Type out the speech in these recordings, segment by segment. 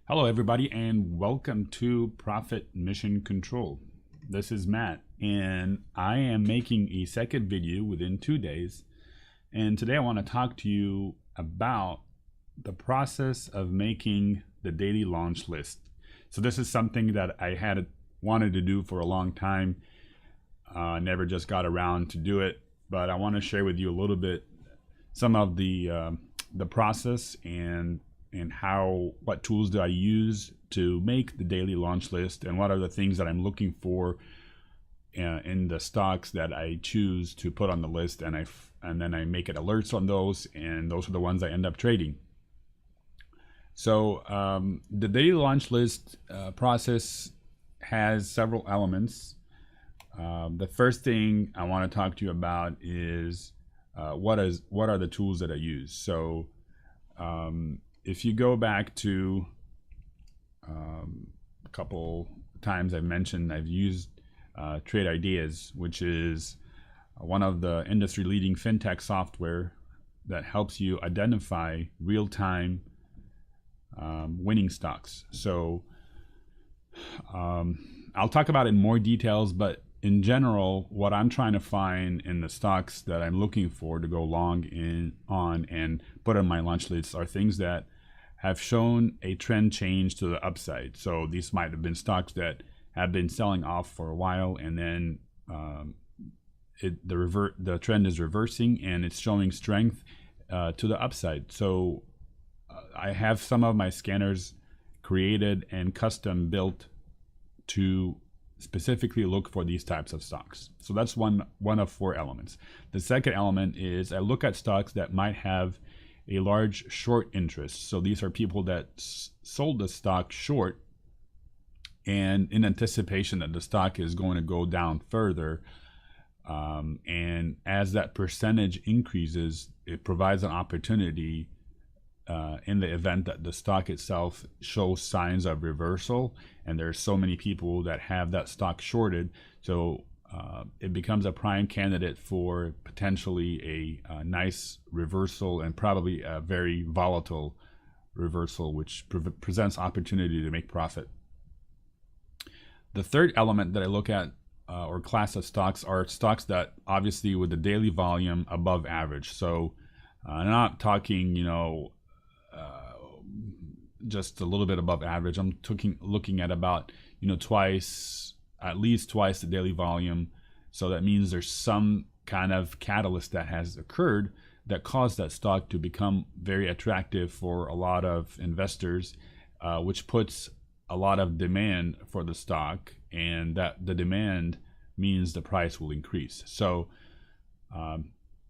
Hello, everybody, and welcome to Profit Mission Control. This is Matt, and I am making a second video within 2 days. And today I want to talk to you about the process of making the daily launch list. So this is something that I had wanted to do for a long time. Never just got around to do it, but I want to share with you a little bit some of the process and what tools do I use to make the daily launch list, and what are the things that I'm looking for in the stocks that I choose to put on the list, and then I make it alerts on those, and those are the ones I end up trading. So the daily launch list process has several elements. The first thing I want to talk to you about is what are the tools that I use. So if you go back to a couple times I've mentioned, I've used Trade Ideas, which is one of the industry leading fintech software that helps you identify real-time winning stocks. So I'll talk about it in more details, but in general, what I'm trying to find in the stocks that I'm looking for to go long on and put on my launch list are things that have shown a trend change to the upside. So these might have been stocks that have been selling off for a while, and then the trend is reversing and it's showing strength to the upside. So I have some of my scanners created and custom built to specifically look for these types of stocks. So that's one of four elements. The second element is I look at stocks that might have a large short interest. So these are people that sold the stock short and in anticipation that the stock is going to go down further. And as that percentage increases, it provides an opportunity in the event that the stock itself shows signs of reversal, and there's so many people that have that stock shorted, so it becomes a prime candidate for potentially a nice reversal, and probably a very volatile reversal, which presents opportunity to make profit. The third element that I look at or class of stocks are stocks that obviously with the daily volume above average. So I'm not talking just a little bit above average. I'm looking at about at least twice the daily volume. So that means there's some kind of catalyst that has occurred that caused that stock to become very attractive for a lot of investors, which puts a lot of demand for the stock, and that the demand means the price will increase. So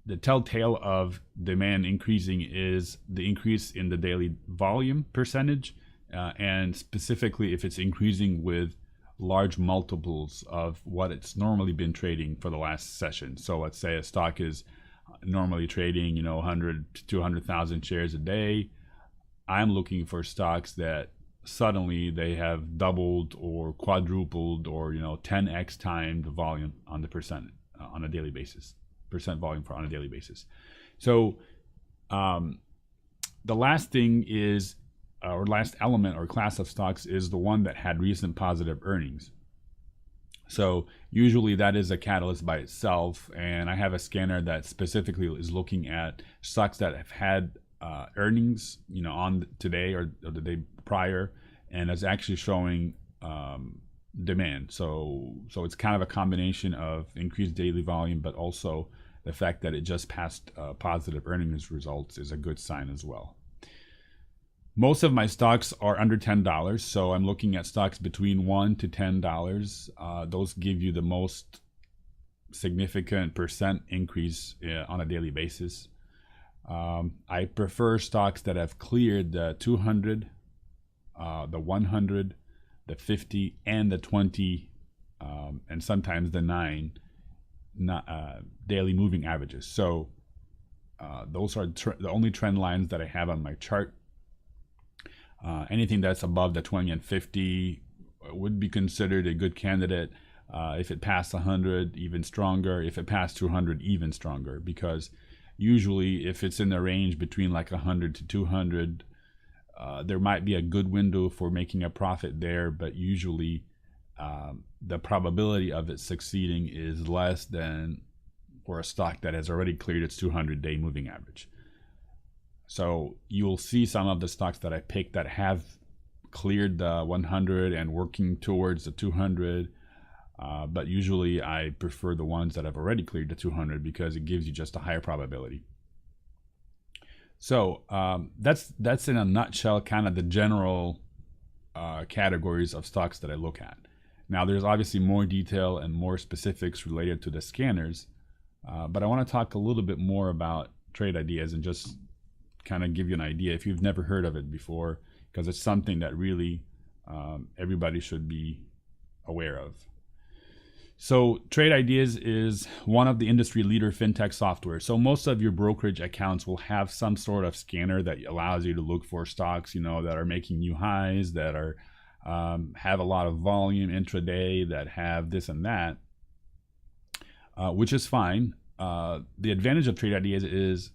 the telltale of demand increasing is the increase in the daily volume percentage, and specifically if it's increasing with large multiples of what it's normally been trading for the last session. So let's say a stock is normally trading 100 to 200,000 shares a day. I'm looking for stocks that suddenly they have doubled or quadrupled or 10x time the volume on the percent on a daily basis. Percent volume on a daily basis. So the last thing is, or last element or class of stocks is the one that had recent positive earnings. So usually that is a catalyst by itself, and I have a scanner that specifically is looking at stocks that have had earnings on today or the day prior, and is actually showing demand. So it's kind of a combination of increased daily volume, but also the fact that it just passed positive earnings results is a good sign as well. Most of my stocks are under $10, so I'm looking at stocks between $1 to $10. Those give you the most significant percent increase on a daily basis. I prefer stocks that have cleared the 200, the 100, the 50, and the 20, and sometimes the 9 daily moving averages. So those are the only trend lines that I have on my chart. Anything that's above the 20 and 50 would be considered a good candidate. If it passed 100, even stronger. If it passed 200, even stronger, because usually if it's in the range between like 100 to 200, there might be a good window for making a profit there, but usually the probability of it succeeding is less than for a stock that has already cleared its 200-day moving average. So you'll see some of the stocks that I picked that have cleared the 100 and working towards the 200, but usually I prefer the ones that have already cleared the 200 because it gives you just a higher probability. So that's in a nutshell kind of the general categories of stocks that I look at. Now there's obviously more detail and more specifics related to the scanners, but I want to talk a little bit more about trade ideas and just kind of give you an idea if you've never heard of it before, because it's something that really everybody should be aware of. So Trade Ideas is one of the industry leader fintech software. So most of your brokerage accounts will have some sort of scanner that allows you to look for stocks, that are making new highs, that are have a lot of volume intraday, that have this and that, which is fine. The advantage of Trade Ideas is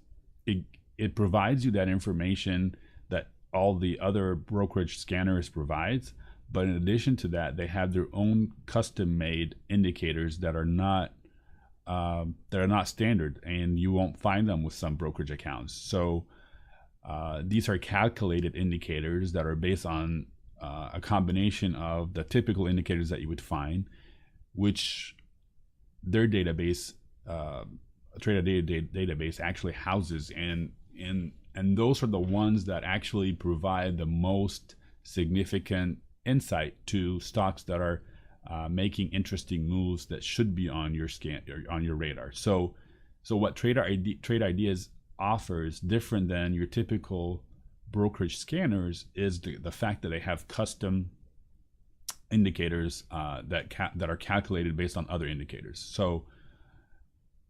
it provides you that information that all the other brokerage scanners provides. But in addition to that, they have their own custom-made indicators that are not standard, and you won't find them with some brokerage accounts. So these are calculated indicators that are based on a combination of the typical indicators that you would find, which their database, Trade database, actually houses, and those are the ones that actually provide the most significant insight to stocks that are making interesting moves that should be on your on your radar. So what Trade Ideas offers, different than your typical brokerage scanners, is the fact that they have custom indicators that are calculated based on other indicators. So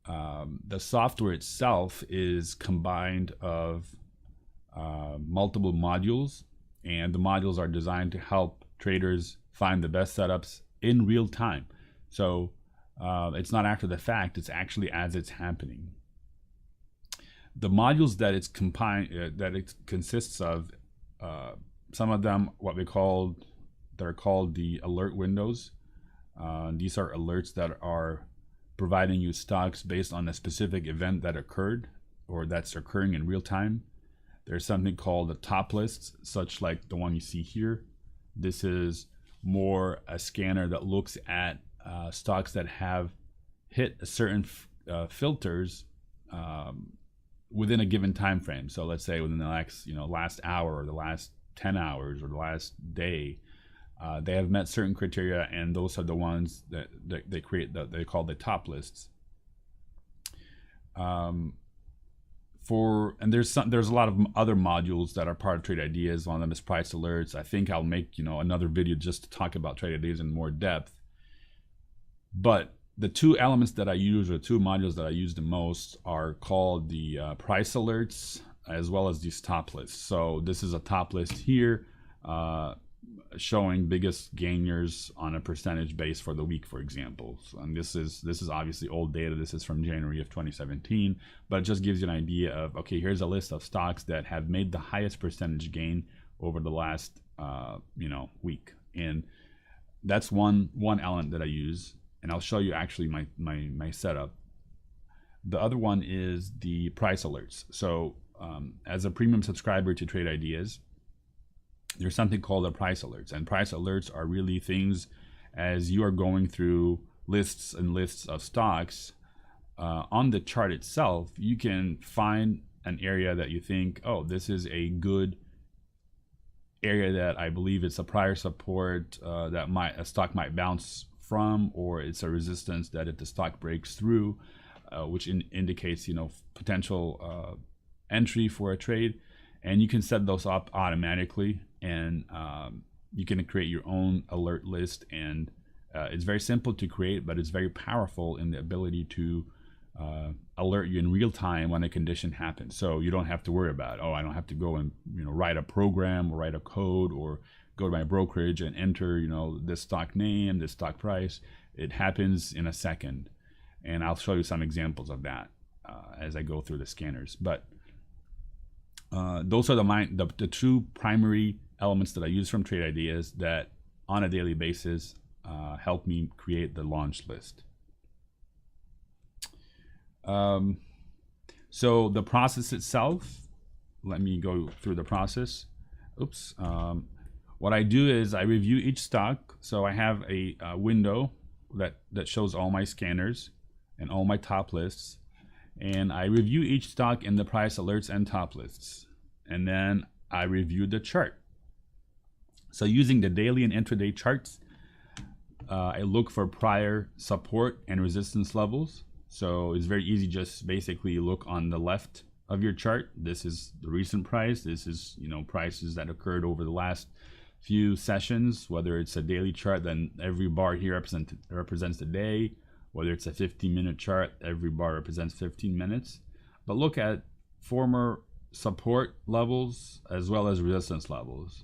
the software itself is combined of multiple modules, and the modules are designed to help traders find the best setups in real time. So it's not after the fact, it's actually as it's happening. The modules that it consists of, some of them are called the alert windows. These are alerts that are providing you stocks based on a specific event that occurred or that's occurring in real time. There's something called the top lists, such like the one you see here. This is more a scanner that looks at stocks that have hit a certain filters within a given time frame. So let's say within the last hour or the last 10 hours or the last day, they have met certain criteria, and those are the ones that they create that they call the top lists. And there's a lot of other modules that are part of Trade Ideas. One of them is price alerts. I think I'll make another video just to talk about Trade Ideas in more depth. But the two elements that I use, or two modules that I use the most, are called the price alerts as well as these top lists. So this is a top list here, showing biggest gainers on a percentage base for the week, for example. And this is obviously old data. This is from January of 2017, but it just gives you an idea of, okay, here's a list of stocks that have made the highest percentage gain over the last week. And that's one element that I use, and I'll show you actually my setup. The other one is the price alerts. So as a premium subscriber to Trade Ideas, there's something called the price alerts, and price alerts are really things as you are going through lists and lists of stocks. On the chart itself, you can find an area that you think, oh, this is a good area that I believe it's a prior support that a stock might bounce from, or it's a resistance that if the stock breaks through, which indicates potential entry for a trade. And you can set those up automatically, and you can create your own alert list. And it's very simple to create, but it's very powerful in the ability to alert you in real time when a condition happens. So you don't have to worry about, oh, I don't have to go and write a program or write a code or go to my brokerage and enter this stock name, this stock price. It happens in a second, and I'll show you some examples of that as I go through the scanners. But those are the two primary elements that I use from Trade Ideas that on a daily basis help me create the launch list. So the process itself, let me go through the process. Oops. What I do is I review each stock. So I have a window that shows all my scanners and all my top lists. And I review each stock in the price alerts and top lists. And then I review the chart. So using the daily and intraday charts, I look for prior support and resistance levels. So it's very easy, just basically look on the left of your chart. This is the recent price. This is, prices that occurred over the last few sessions. Whether it's a daily chart, then every bar here represents the day. Whether it's a 15-minute chart, every bar represents 15 minutes. But look at former support levels as well as resistance levels.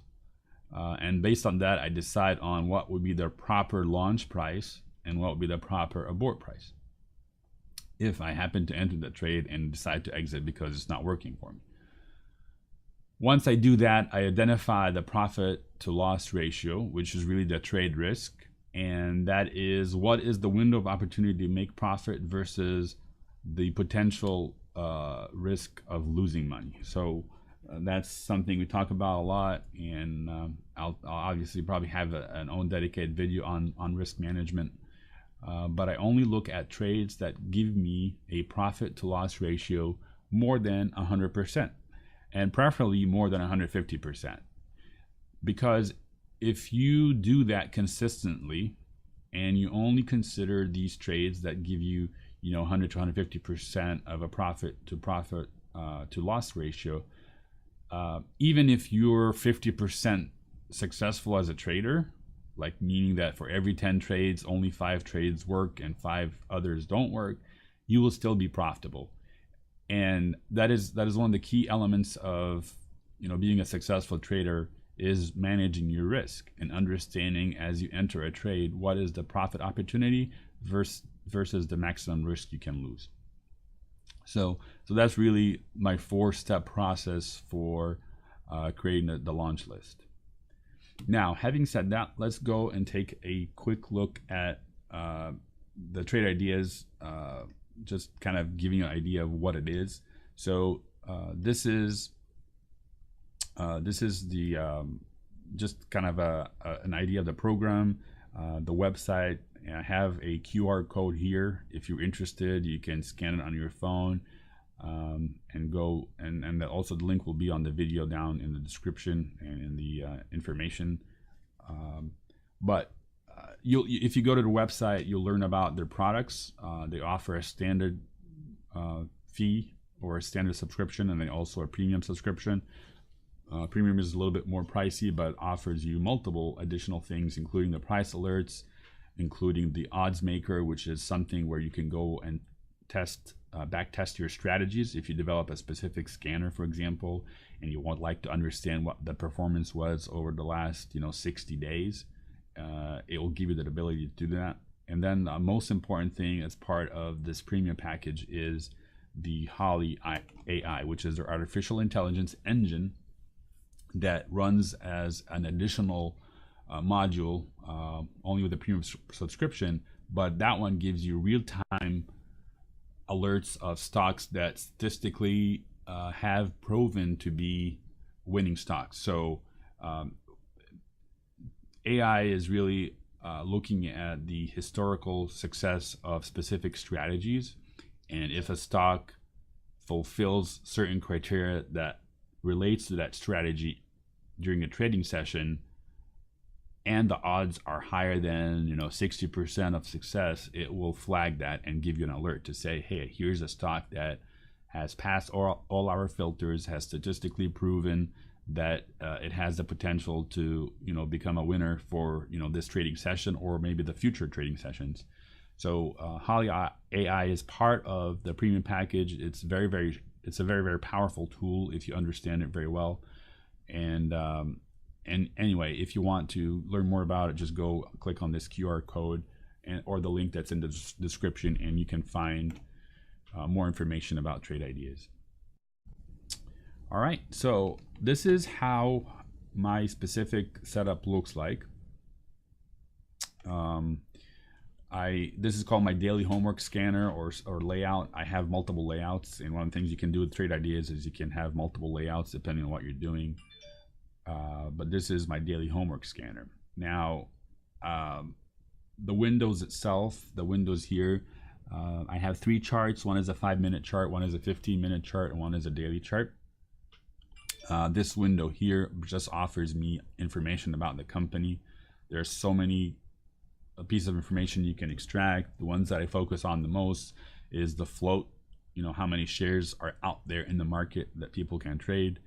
And based on that, I decide on what would be the proper launch price and what would be the proper abort price, if I happen to enter the trade and decide to exit because it's not working for me. Once I do that, I identify the profit to loss ratio, which is really the trade risk. And that is, what is the window of opportunity to make profit versus the potential risk of losing money. So that's something we talk about a lot, and I'll obviously probably have an own dedicated video on risk management. But I only look at trades that give me a profit to loss ratio more than 100%, and preferably more than 150%. Because if you do that consistently and you only consider these trades that give you 100 to 150% of a profit to loss ratio, even if you're 50% successful as a trader, like meaning that for every 10 trades only 5 trades work and 5 others don't work, you will still be profitable. And that is one of the key elements of being a successful trader, is managing your risk and understanding as you enter a trade what is the profit opportunity versus the maximum risk you can lose. So that's really my 4-step process for creating the launch list. Now, having said that, let's go and take a quick look at the Trade Ideas, just kind of giving you an idea of what it is. So this is the just kind of an idea of the program, the website. I have a QR code here. If you're interested, you can scan it on your phone and go, and also the link will be on the video down in the description and in the information. But if you go to the website, you'll learn about their products. They offer a standard fee or a standard subscription, and then also a premium subscription. Premium is a little bit more pricey, but offers you multiple additional things, including the price alerts, including the odds maker, which is something where you can go and back test your strategies. If you develop a specific scanner, for example, and you would like to understand what the performance was over the last 60 days, it will give you the ability to do that. And then the most important thing as part of this premium package is the Holly AI, which is their artificial intelligence engine that runs as an additional module, only with a premium subscription, but that one gives you real-time alerts of stocks that statistically have proven to be winning stocks. So AI is really looking at the historical success of specific strategies, and if a stock fulfills certain criteria that relates to that strategy during a trading session, and the odds are higher than 60% of success, it will flag that and give you an alert to say, hey, here's a stock that has passed all our filters, has statistically proven that it has the potential to become a winner for this trading session or maybe the future trading sessions. So Holly AI is part of the premium package. It's a very, very powerful tool if you understand it very well. And anyway, if you want to learn more about it, just go click on this QR code or the link that's in the description, and you can find more information about Trade Ideas. All right, so this is how my specific setup looks like. This is called my daily homework scanner or layout. I have multiple layouts, and one of the things you can do with Trade Ideas is you can have multiple layouts depending on what you're doing. But this is my daily homework scanner. Now, the windows itself, the windows here, I have 3 charts. One is a 5-minute chart, one is a 15-minute chart, and one is a daily chart. This window here just offers me information about the company. There's so many pieces of information you can extract. The ones that I focus on the most is the float, how many shares are out there in the market that people can trade.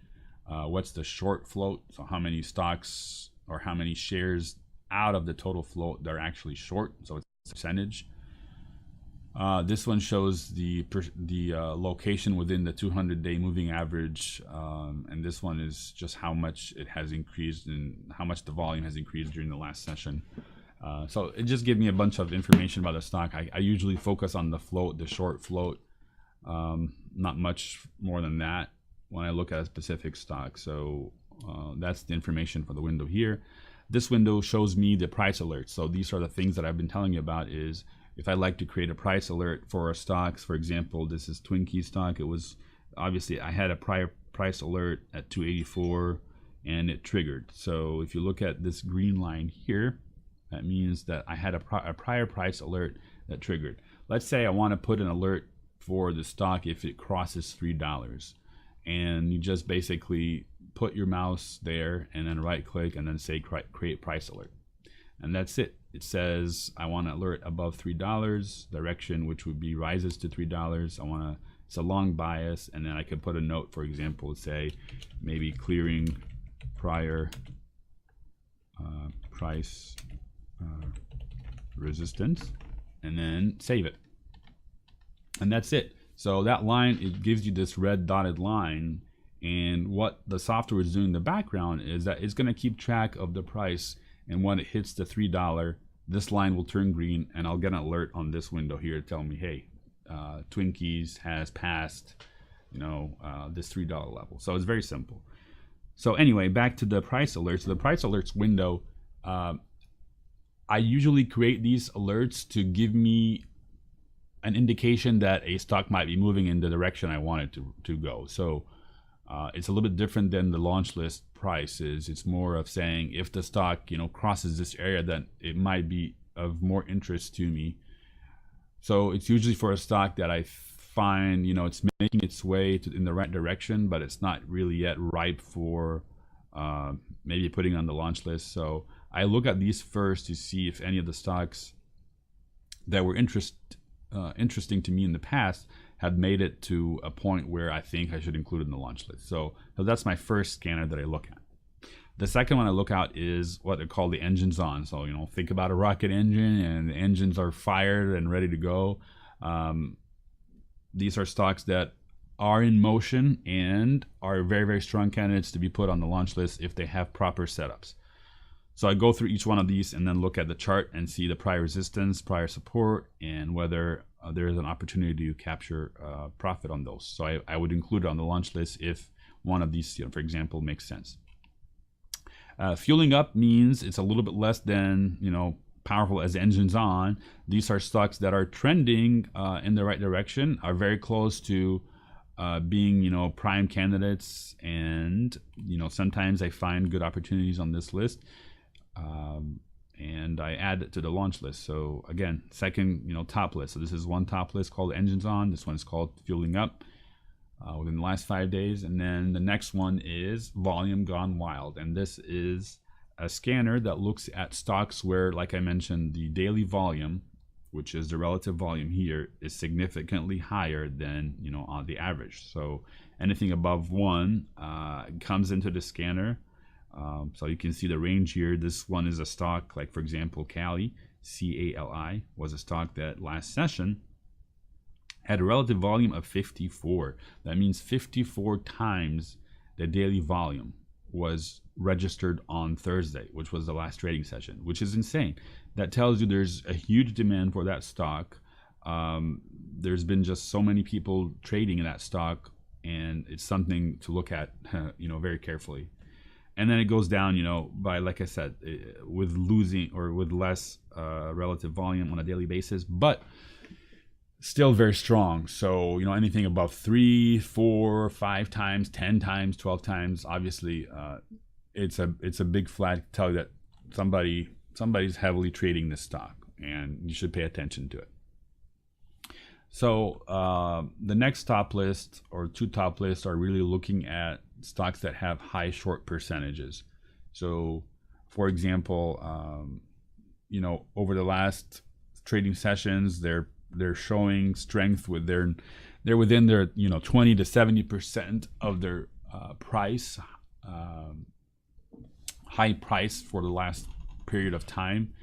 What's the short float, so how many stocks or how many shares out of the total float they're actually short, so it's a percentage. This one shows the location within the 200-day moving average, and this one is just how much it has increased and how much the volume has increased during the last session. So it just gives me a bunch of information about the stock. I usually focus on the float, the short float, not much more than that when I look at a specific stock. So that's the information for the window here. This window shows me the price alerts. So these are the things that I've been telling you about. Is if I'd like to create a price alert for a stocks, for example, this is Twinkie stock. It was obviously I had a prior price alert at 284 and it triggered. So if you look at this green line here, that means that I had a prior price alert that triggered. Let's say I want to put an alert for the stock if it crosses $3, and you just basically put your mouse there and then right click and then say create price alert, and that's it. It says I want to alert above $3 direction, which would be rises to $3. It's a long bias, and then I could put a note, for example, say maybe clearing prior price resistance, and then save it, and that's it. So that line, it gives you this red dotted line, and what the software is doing in the background is that it's going to keep track of the price, and when it hits the $3, this line will turn green, and I'll get an alert on this window here to tell me, hey, Twinkies has passed this $3 level. So it's very simple. So anyway, back to the price alerts. The price alerts window, I usually create these alerts to give me an indication that a stock might be moving in the direction I want it to go. So it's a little bit different than the launch list prices. It's more of saying if the stock crosses this area, then it might be of more interest to me. So it's usually for a stock that I find it's making its way in the right direction, but it's not really yet ripe for maybe putting on the launch list. So I look at these first to see if any of the stocks that were interesting to me in the past have made it to a point where I think I should include it in the launch list. So that's my first scanner that I look at. The second one I look at is what they call the engines on. So think about a rocket engine, and the engines are fired and ready to go. These are stocks that are in motion and are very, very strong candidates to be put on the launch list if they have proper setups. So I go through each one of these and then look at the chart and see the prior resistance, prior support, and whether there is an opportunity to capture profit on those. So I would include it on the launch list if one of these, for example, makes sense. Fueling up means it's a little bit less than powerful as engines on. These are stocks that are trending in the right direction, are very close to being prime candidates, and sometimes I find good opportunities on this list. And I add it to the launch list. So again, second, top list. So this is one top list called engines on. This one is called fueling up within the last 5 days. And then the next one is volume gone wild. And this is a scanner that looks at stocks where, like I mentioned, the daily volume, which is the relative volume here, is significantly higher than on the average. So anything above 1 comes into the scanner. So you can see the range here. This one is a stock, like for example, Cali, C-A-L-I, was a stock that last session had a relative volume of 54. That means 54 times the daily volume was registered on Thursday, which was the last trading session, which is insane. That tells you there's a huge demand for that stock. There's been just so many people trading in that stock and it's something to look at, very carefully. And then it goes down, by, like I said, with losing or with less relative volume on a daily basis, but still very strong. So, anything above 3, 4, 5 times, 10 times, 12 times, obviously, it's a big flag to tell you that somebody's heavily trading this stock, and you should pay attention to it. So the next top list, or two top lists, are really looking at stocks that have high short percentages. So, for example, over the last trading sessions, they're showing strength with they're within their 20 to 70% of their price, high price for the last period of time,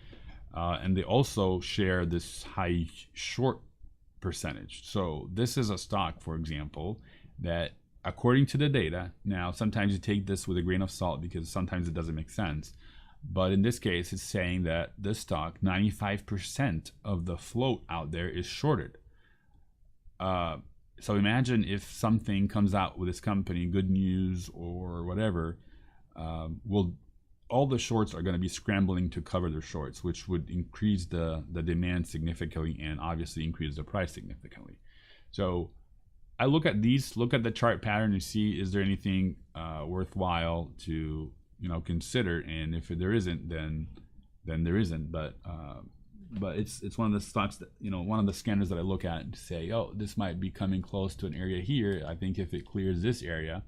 and they also share this high short percentage. So this is a stock, for example, that according to the data, now sometimes you take this with a grain of salt because sometimes it doesn't make sense, but in this case it's saying that this stock, 95% of the float out there is shorted. So imagine if something comes out with this company, good news or whatever, all the shorts are going to be scrambling to cover their shorts, which would increase the demand significantly and obviously increase the price significantly. So I look at the chart pattern to see, is there anything worthwhile to consider, and if there isn't, then there isn't. But it's one of the stocks that, one of the scanners that I look at and say, oh, this might be coming close to an area here. I think if it clears this area,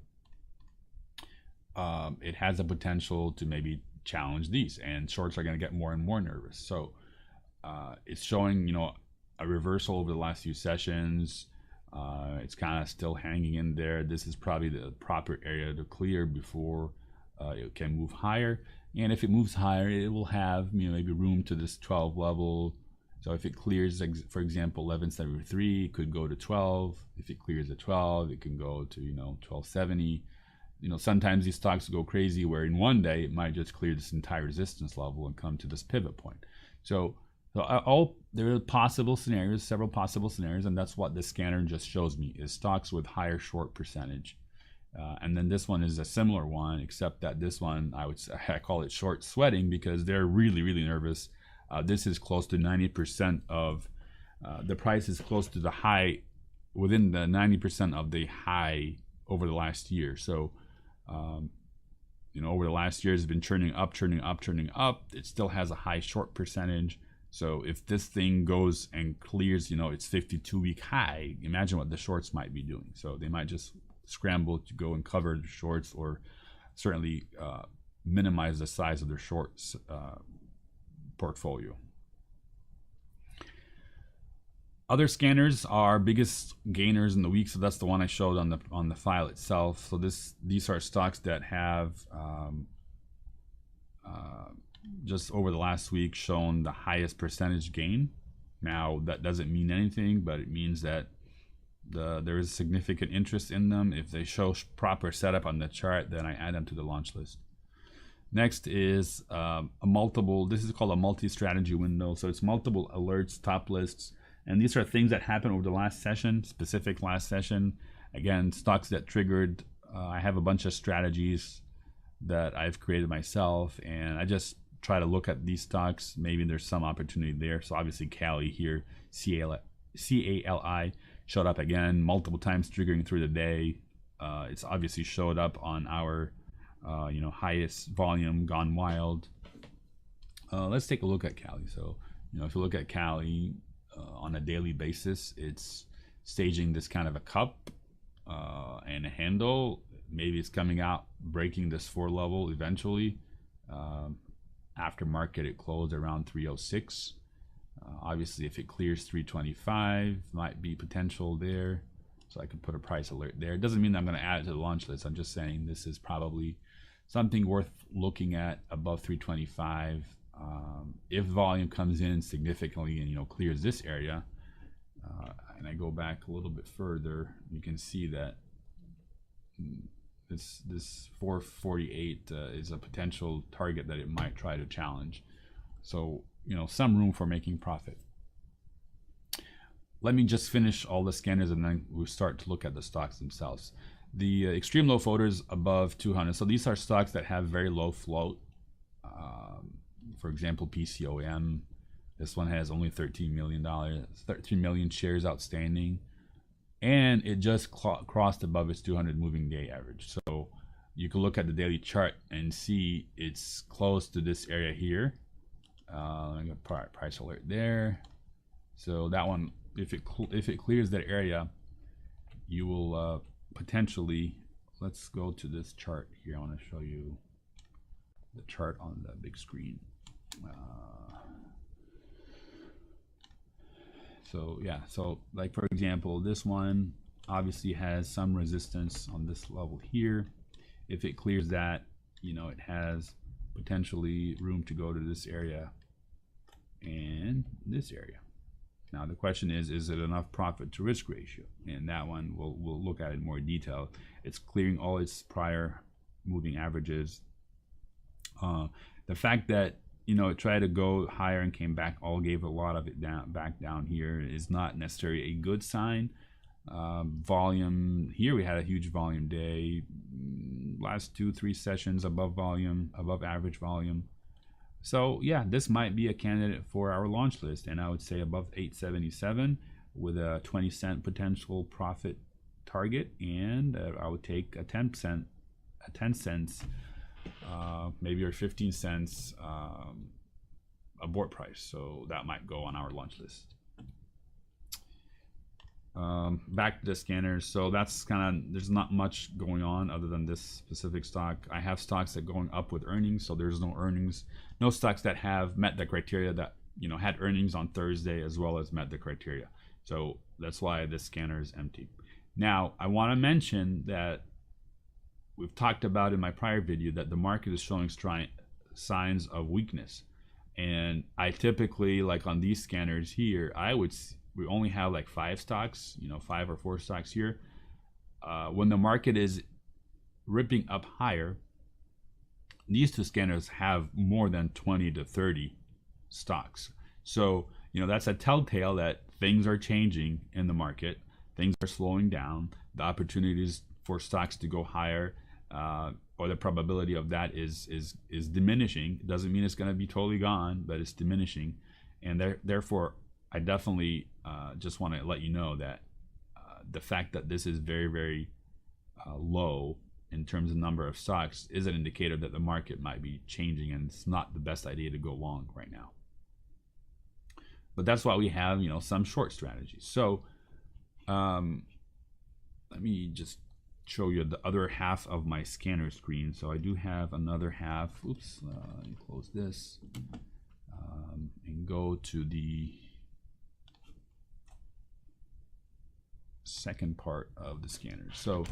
it has a potential to maybe challenge these, and shorts are going to get more and more nervous. So it's showing a reversal over the last few sessions. It's kind of still hanging in there. This is probably the proper area to clear before it can move higher. And if it moves higher, it will have maybe room to this 12 level. So if it clears, for example, 1173, it could go to 12. If it clears at 12, it can go to 1270. Sometimes these stocks go crazy where in one day it might just clear this entire resistance level and come to this pivot point. So there are possible scenarios, several possible scenarios, and that's what the scanner just shows me, is stocks with higher short percentage. And then this one is a similar one, except that this one, I call it short sweating because they're really, really nervous. This is close to 90% of the price is close to the high, within the 90% of the high over the last year. So over the last year, it's been churning up. It still has a high short percentage. So if this thing goes and clears, its 52-week high, imagine what the shorts might be doing. So they might just scramble to go and cover the shorts, or certainly minimize the size of their shorts portfolio. Other scanners are biggest gainers in the week, so that's the one I showed on the file itself. So these are stocks that have just over the last week shown the highest percentage gain. Now that doesn't mean anything, but it means that there is significant interest in them. If they show proper setup on the chart, then I add them to the launch list. Next is this is called a multi-strategy window. So it's multiple alerts, top lists. And these are things that happened over the last session, specific last session. Again, stocks that triggered. I have a bunch of strategies that I've created myself, and I just try to look at these stocks. Maybe there's some opportunity there. So obviously Cali here, CALI, showed up again multiple times, triggering through the day. It's obviously showed up on our highest volume, gone wild. Let's take a look at Cali. So if you look at Cali, on a daily basis, it's staging this kind of a cup and a handle. Maybe it's coming out, breaking this 4 level eventually. After market, it closed around 306. Obviously, if it clears 325, might be potential there. So I could put a price alert there. It doesn't mean I'm going to add it to the launch list. I'm just saying this is probably something worth looking at above 325. If volume comes in significantly and clears this area, and I go back a little bit further, you can see that this 448 is a potential target that it might try to challenge. So some room for making profit. let me just finish all the scanners and then we'll start to look at the stocks themselves. The extreme low floaters above 200. So these are stocks that have very low float. For example, PCOM. This one has only $13 million, 13 million shares outstanding. And it just crossed above its 200 moving day average. So you can look at the daily chart and see it's close to this area here. I got price alert there. So that one, if it clears that area, you will potentially. Let's go to this chart here. I want to show you the chart on the big screen. So yeah, so like for example, this one obviously has some resistance on this level here. If it clears that, you know, it has potentially room to go to this area and this area. Now the question is it enough profit to risk ratio? And that one we'll look at in more detail. It's clearing all its prior moving averages. The fact that, you know, it tried to go higher and came back, all gave a lot of it back down here, is not necessarily a good sign. Volume here, we had a huge volume day. Last 2-3 sessions above volume, above average volume. So yeah, this might be a candidate for our launch list, and I would say above 877 with a 20-cent potential profit target, and I would take a 10 cents, maybe or 15 cents abort price. So that might go on our launch list. Back to the scanners. So that's kind of, there's not much going on other than this specific stock. I have stocks that are going up with earnings, so there's no earnings, no stocks that have met the criteria that, you know, had earnings on Thursday as well as met the criteria. So that's why this scanner is empty. Now I want to mention that we've talked about in my prior video that the market is showing signs of weakness, and I typically, like on these scanners here, we only have like 5 stocks, you know, 5 or 4 stocks here. When the market is ripping up higher, these 2 scanners have more than 20 to 30 stocks. So, you know, that's a telltale that things are changing in the market. Things are slowing down. The opportunities for stocks to go higher, or the probability of that is diminishing. It doesn't mean it's going to be totally gone, but it's diminishing. And therefore, I definitely just want to let you know that the fact that this is very, very low in terms of number of stocks is an indicator that the market might be changing, and it's not the best idea to go long right now. But that's why we have, you know, some short strategies. So let me just show you the other half of my scanner screen. So I do have another half. Oops, let me close this and go to the second part of the scanners. So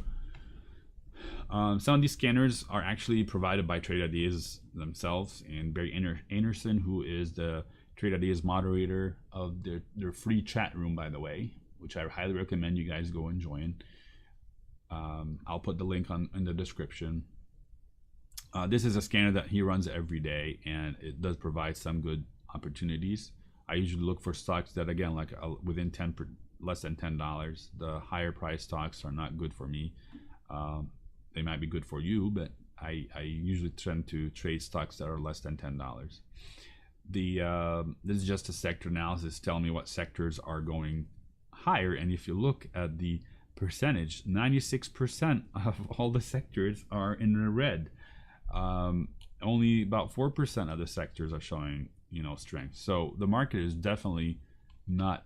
some of these scanners are actually provided by Trade Ideas themselves, and Barry Anderson, who is the Trade Ideas moderator of their free chat room, by the way, which I highly recommend you guys go and join. I'll put the link in the description. This is a scanner that he runs every day, and it does provide some good opportunities. I usually look for stocks that, again, like within less than $10. The higher price stocks are not good for me. They might be good for you, but I usually tend to trade stocks that are less than $10. This is just a sector analysis telling me what sectors are going higher, and if you look at the percentage, 96% of all the sectors are in the red. Only about 4% of the sectors are showing, you know, strength. So the market is definitely not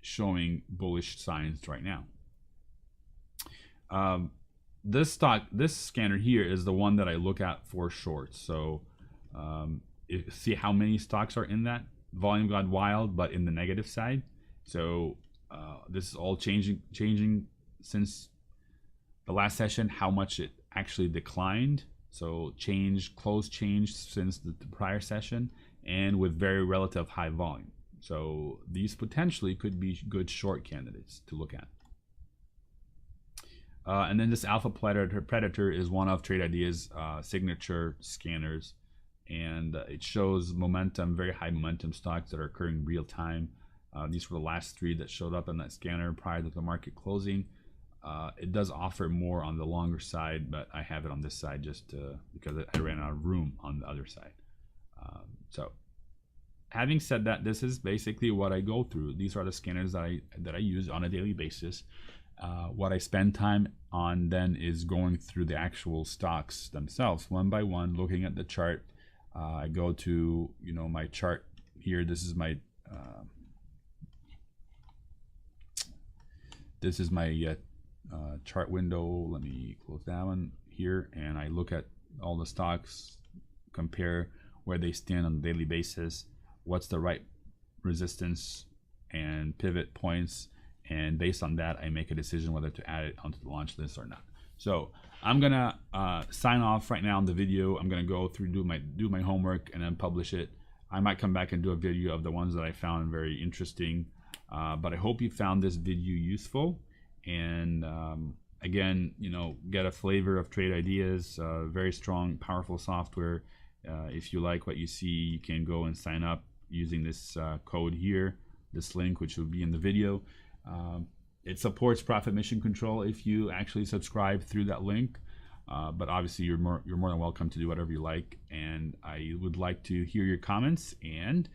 showing bullish signs right now. This scanner here is the one that I look at for shorts. So see how many stocks are in that. Volume got wild, but in the negative side. So this is all changing since the last session, how much it actually declined. So close change since the prior session, and with very relative high volume. So these potentially could be good short candidates to look at. And then this Alpha Predator is one of Trade Ideas signature scanners, and it shows momentum, very high momentum stocks that are occurring real time. These were the last 3 that showed up on that scanner prior to the market closing. It does offer more on the longer side, but I have it on this side just because I ran out of room on the other side. So having said that, this is basically what I go through. These are the scanners that I use on a daily basis. What I spend time on then is going through the actual stocks themselves one by one, looking at the chart. I go to my chart here. This is my chart window. Let me close that one here, and I look at all the stocks, compare where they stand on a daily basis, what's the right resistance and pivot points, and based on that I make a decision whether to add it onto the launch list or not. So I'm gonna sign off right now on the video. I'm gonna go through, do my homework, and then publish it. I might come back and do a video of the ones that I found very interesting, but I hope you found this video useful. And again, get a flavor of Trade Ideas. Very strong, powerful software. If you like what you see, you can go and sign up using this code here, this link, which will be in the video. It supports Profit Mission Control if you actually subscribe through that link. But obviously, you're more than welcome to do whatever you like. And I would like to hear your comments. And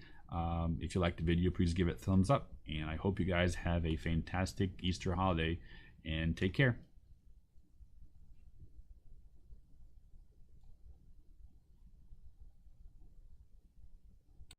if you like the video, please give it a thumbs up. And I hope you guys have a fantastic Easter holiday, and take care.